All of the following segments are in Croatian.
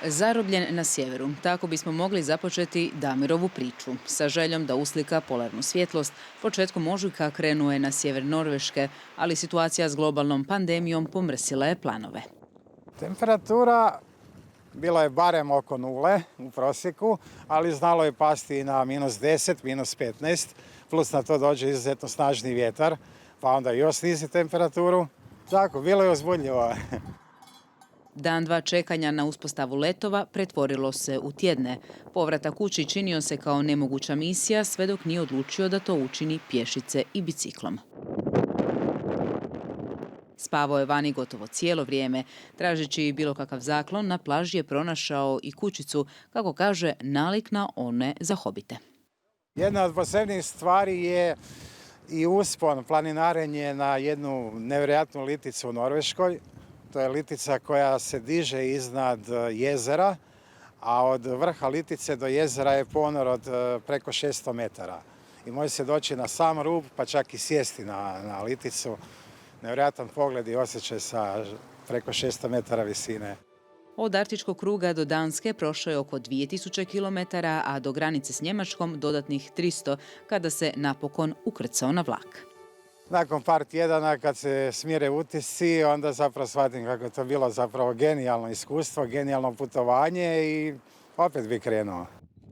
Zarobljen na sjeveru. Tako bismo mogli započeti Damirovu priču. Sa željom da uslika polarnu svjetlost, početkom ožujka krenuo je na sjever Norveške, ali situacija s globalnom pandemijom pomrsila je planove. Temperatura bila je barem oko nule u prosjeku, ali znalo je pasti i na -10, -15, plus na to dođe izuzetno snažni vjetar, pa onda još snizi temperaturu. Tako, bilo je uzbudljivo. Dan dva čekanja na uspostavu letova pretvorilo se u tjedne. Povratak kući činio se kao nemoguća misija sve dok nije odlučio da to učini pješice i biciklom. Spavao je vani gotovo cijelo vrijeme. Tražeći bilo kakav zaklon, na plaži je pronašao i kućicu, kako kaže, nalik na one za hobite. Jedna od posebnijih stvari je i uspon, planinarenje na jednu nevjerojatnu liticu u Norveškoj. To je litica koja se diže iznad jezera, a od vrha litice do jezera je ponor od preko 600 metara. I može se doći na sam rub, pa čak i sjesti na liticu. Nevjerojatan pogled i osjećaj sa preko 600 metara visine. Od Arktičkog kruga do Danske prošao je oko 2000 km, a do granice s Njemačkom dodatnih 300 kada se napokon ukrcao na vlak. Nakon par tjedana kad se smire utisci, onda zapravo shvatim kako je to bilo zapravo genijalno iskustvo, genijalno putovanje i opet bi krenuo.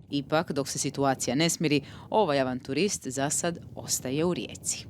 Ipak, dok se situacija ne smiri, ovaj avanturist za sad ostaje u Rijeci.